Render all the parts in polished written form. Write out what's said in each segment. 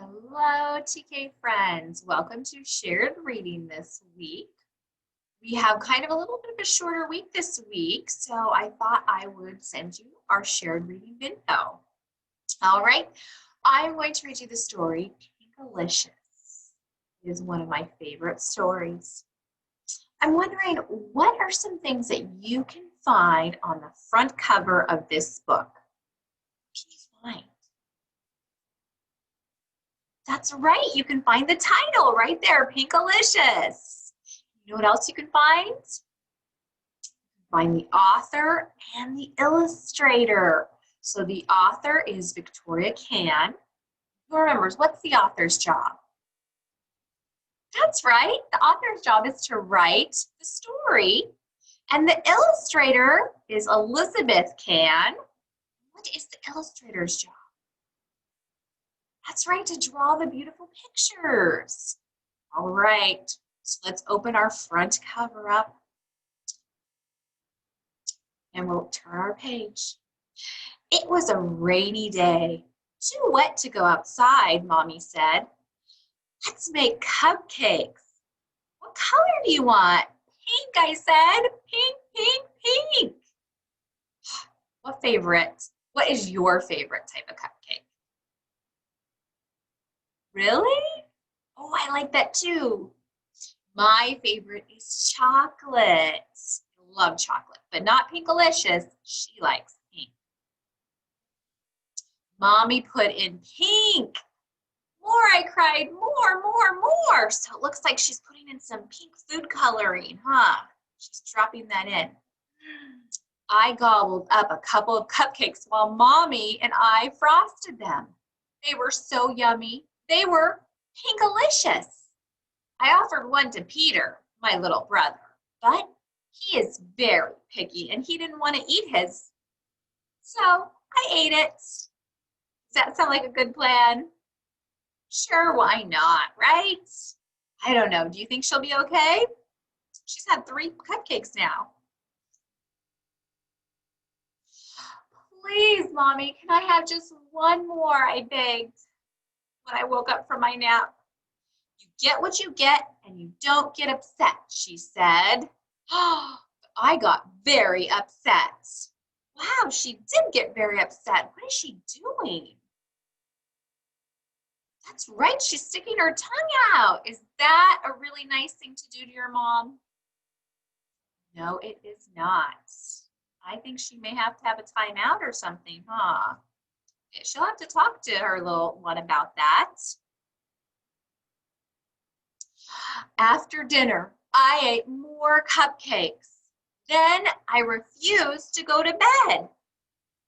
Hello, TK friends. Welcome to Shared Reading this week. We have kind of a little bit of a shorter week this week, so I thought I would send you our Shared Reading video. All right, I'm going to read you the story, Pinkalicious. It is one of my favorite stories. I'm wondering, what are some things that you can find on the front cover of this book? What can you find? That's right, you can find the title right there, Pinkalicious. You know what else you can find? You can find the author and the illustrator. So the author is Victoria Can. Who remembers, what's the author's job? That's right, the author's job is to write the story. And the illustrator is Elizabeth Can. What is the illustrator's job? That's right, to draw the beautiful pictures. All right, so let's open our front cover up and we'll turn our page. It was a rainy day. Too wet to go outside, Mommy said. Let's make cupcakes. What color do you want? Pink, I said. Pink, pink, pink. What is your favorite type of cupcake? Really? Oh, I like that too. My favorite is chocolate. I love chocolate, but not Pinkalicious. She likes pink. Mommy put in pink. More, I cried, more. So it looks like she's putting in some pink food coloring, huh? She's dropping that in. I gobbled up a couple of cupcakes while Mommy and I frosted them. They were so yummy. They were Pinkalicious. I offered one to Peter, my little brother, but he is very picky and he didn't want to eat his. So I ate it. Does that sound like a good plan? Sure, why not, right? I don't know. Do you think she'll be okay? She's had 3 cupcakes now. Please, Mommy, can I have just one more? I begged when I woke up from my nap. You get what you get and you don't get upset, she said. I got very upset. Wow, she did get very upset. What is she doing? That's right, she's sticking her tongue out. Is that a really nice thing to do to your mom? No, it is not. I think she may have to have a timeout or something, huh? She'll have to talk to her little one about that. After dinner, I ate more cupcakes. Then I refused to go to bed.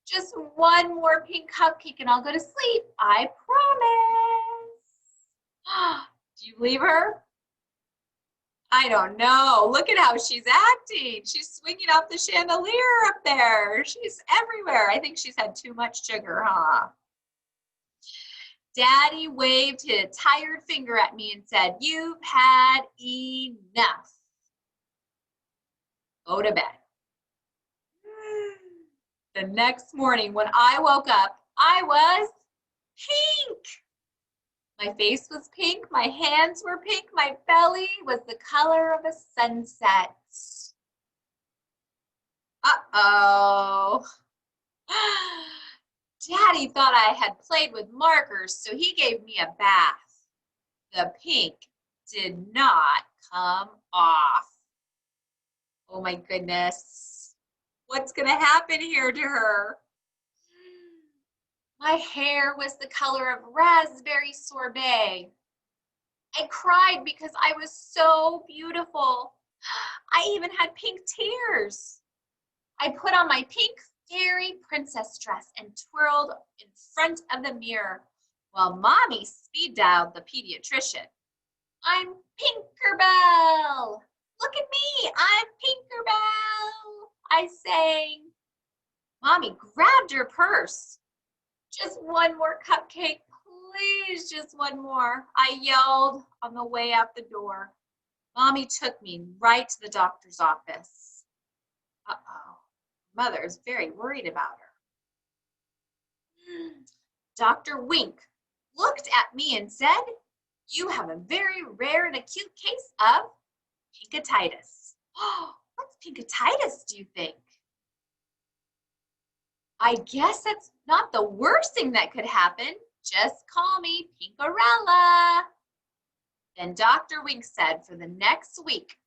Just one more pink cupcake and I'll go to sleep. I promise. Do you believe her? I don't know. Look at how she's acting. She's swinging off the chandelier up there. She's everywhere. I think she's had too much sugar, huh? Daddy waved his tired finger at me and said, "You've had enough. Go to bed." The next morning when I woke up, I was pink. My face was pink, my hands were pink, my belly was the color of a sunset. Uh-oh. Daddy thought I had played with markers, so he gave me a bath. The pink did not come off. Oh my goodness. What's going to happen here to her? My hair was the color of raspberry sorbet. I cried because I was so beautiful. I even had pink tears. I put on my pink fairy princess dress and twirled in front of the mirror while Mommy speed dialed the pediatrician. I'm Pinkerbell. Look at me, I'm Pinkerbell, I sang. Mommy grabbed her purse. Just one more cupcake, please, just one more, I yelled on the way out the door. Mommy took me right to the doctor's office. Uh-oh, Mother is very worried about her. Dr. Wink looked at me and said, "You have a very rare and acute case of pinkatitis." Oh, what's pinkatitis, do you think? I guess that's not the worst thing that could happen. Just call me Pinkarella. Then Dr. Wink said for the next week,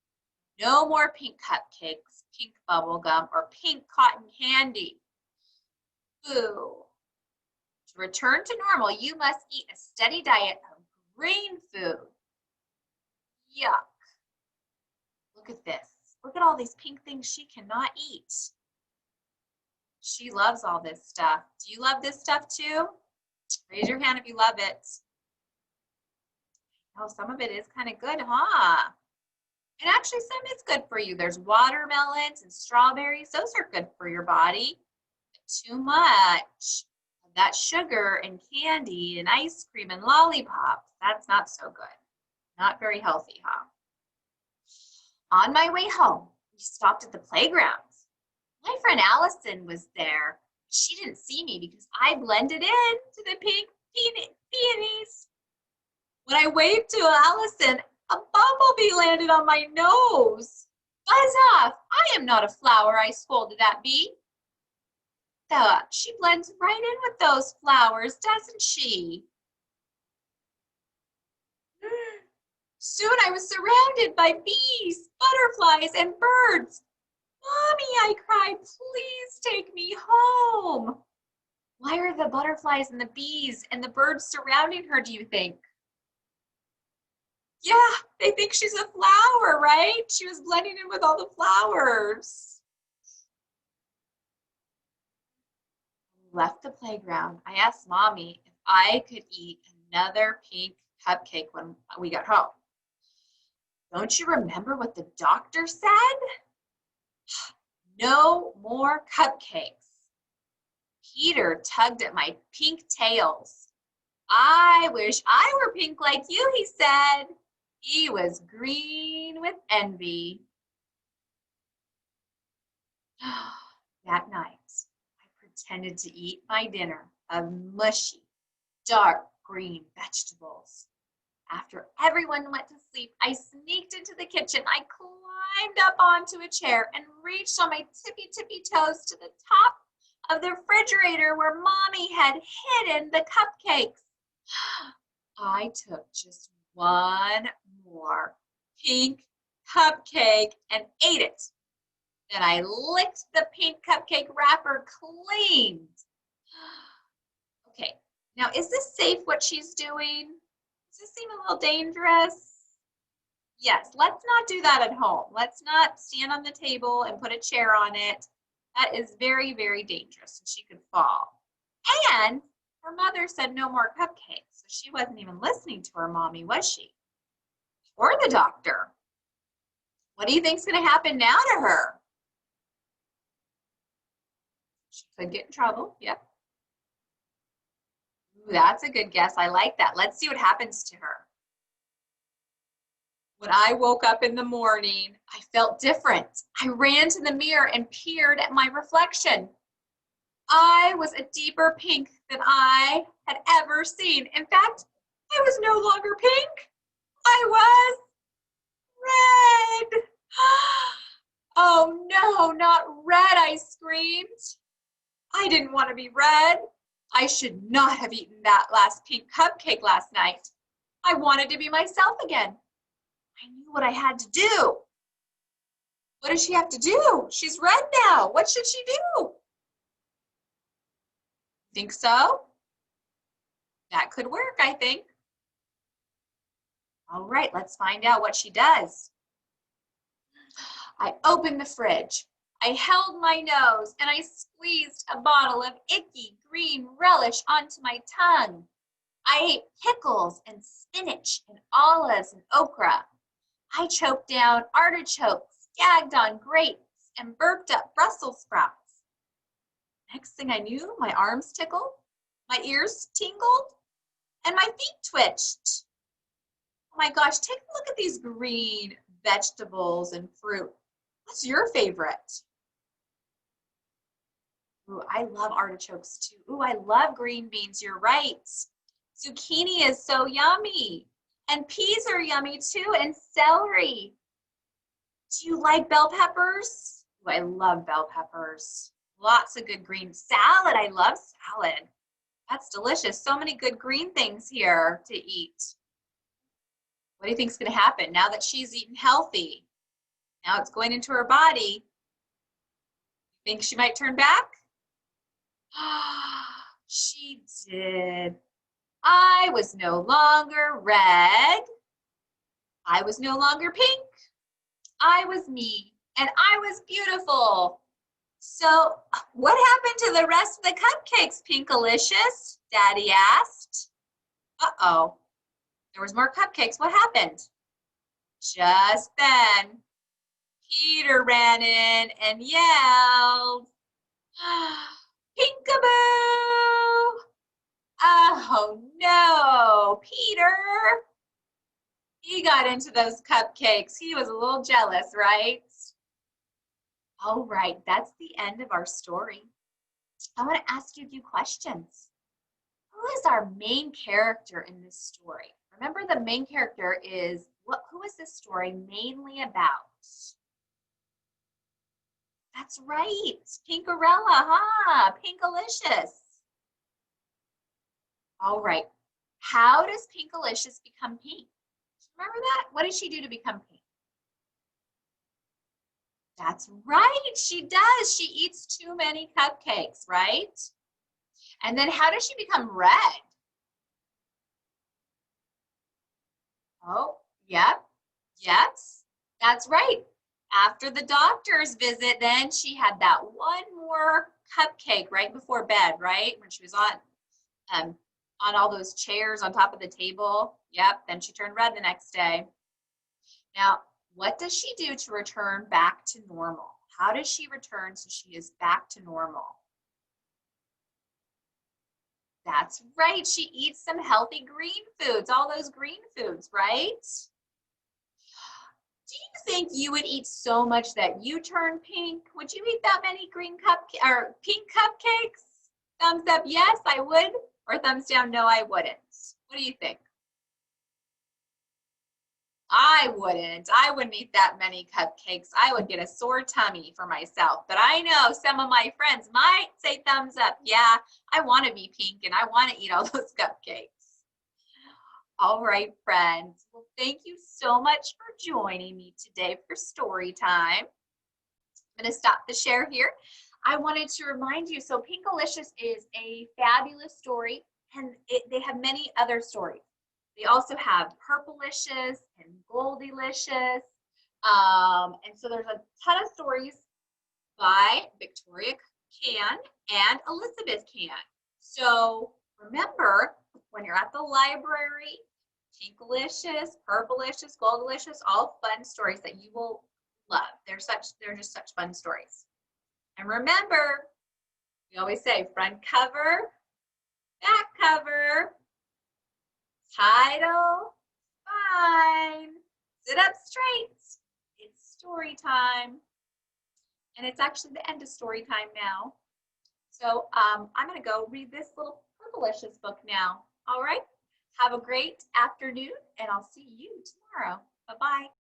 no more pink cupcakes, pink bubble gum, or pink cotton candy. Boo. To return to normal, you must eat a steady diet of green food. Yuck. Look at this. Look at all these pink things she cannot eat. She loves all this stuff. Do you love this stuff too? Raise your hand if you love it. Oh, some of it is kind of good, huh? And actually some is good for you. There's watermelons and strawberries. Those are good for your body. But too much of that sugar and candy and ice cream and lollipops, that's not so good. Not very healthy, huh? On my way home, we stopped at the playground. My friend Allison was there. She didn't see me because I blended in to the pink peonies. When I waved to Allison, a bumblebee landed on my nose. Buzz off! I am not a flower, I scolded that bee. She blends right in with those flowers, doesn't she? Soon I was surrounded by bees, butterflies, and birds. Mommy, I cried, please take me home. Why are the butterflies and the bees and the birds surrounding her, do you think? Yeah, they think she's a flower, right? She was blending in with all the flowers. Left the playground. I asked Mommy if I could eat another pink cupcake when we got home. Don't you remember what the doctor said? No more cupcakes. Peter tugged at my pink tails. I wish I were pink like you, he said. He was green with envy. That night, I pretended to eat my dinner of mushy, dark green vegetables. After everyone went to sleep, I sneaked into the kitchen. I climbed up onto a chair and reached on my tippy toes to the top of the refrigerator where Mommy had hidden the cupcakes. I took just one more pink cupcake and ate it. Then I licked the pink cupcake wrapper clean. Okay, now is this safe what she's doing? Does this seem a little dangerous? Yes, let's not do that at home. Let's not stand on the table and put a chair on it. That is very, very dangerous and she could fall. And her mother said no more cupcakes, so she wasn't even listening to her mommy, was she? Or the doctor. What do you think's going to happen now to her? She could get in trouble, yep. Ooh, that's a good guess. I like that. Let's see what happens to her. When I woke up in the morning, I felt different. I ran to the mirror and peered at my reflection. I was a deeper pink than I had ever seen. In fact, I was no longer pink. I was red. Oh no, not red, I screamed. I didn't want to be red. I should not have eaten that last pink cupcake last night. I wanted to be myself again. I knew what I had to do. What does she have to do? She's red now. What should she do? Think so? That could work, I think. All right, let's find out what she does. I opened the fridge. I held my nose and I squeezed a bottle of icky green relish onto my tongue. I ate pickles and spinach and olives and okra. I choked down artichokes, gagged on grapes, and burped up Brussels sprouts. Next thing I knew, my arms tickled, my ears tingled, and my feet twitched. Oh my gosh, take a look at these green vegetables and fruit. What's your favorite? Ooh, I love artichokes too. Ooh, I love green beans. You're right. Zucchini is so yummy. And peas are yummy too, and celery. Do you like bell peppers? Ooh, I love bell peppers. Lots of good green salad. I love salad. That's delicious. So many good green things here to eat. What do you think is going to happen now that she's eaten healthy? Now it's going into her body. Think she might turn back? She did. I was no longer red. I was no longer pink. I was me, and I was beautiful. So what happened to the rest of the cupcakes, Pinkalicious? Daddy asked. Uh-oh, there was more cupcakes. What happened? Just then, Peter ran in and yelled, Pinkaboo! Oh no, Peter! He got into those cupcakes. He was a little jealous, right? All right, that's the end of our story. I want to ask you a few questions. Who is our main character in this story? Remember, the main character is, who is this story mainly about? That's right, Pinkarella, huh? Pinkalicious. All right, how does Pinkalicious become pink? Remember that? What did she do to become pink? That's right, she does. She eats too many cupcakes, right? And then how does she become red? Oh, yep, yes, that's right. After the doctor's visit, then she had that one more cupcake right before bed, right? When she was on all those chairs on top of the table. Yep, then she turned red the next day. Now, what does she do to return back to normal? How does she return so she is back to normal? That's right, she eats some healthy green foods, all those green foods, right? Do you think you would eat so much that you turn pink? Would you eat that many green or pink cupcakes? Thumbs up, yes, I would, or thumbs down, no, I wouldn't. What do you think? I wouldn't eat that many cupcakes. I would get a sore tummy for myself. But I know some of my friends might say thumbs up. Yeah, I want to be pink and I want to eat all those cupcakes. All right, friends. Well, thank you so much for joining me today for story time. I'm going to stop the share here. I wanted to remind you, so Pinkalicious is a fabulous story, and they have many other stories. They also have Purplicious and Goldilicious. And so there's a ton of stories by Victoria Can and Elizabeth Can. So remember, when you're at the library, Pinkalicious, Purplicious, Goldilicious, all fun stories that you will love. They're just such fun stories. And remember, we always say front cover, back cover, title, fine, sit up straight. It's story time. And it's actually the end of story time now. So I'm going to go read this little Purplicious book now. All right. Have a great afternoon, and I'll see you tomorrow. Bye-bye.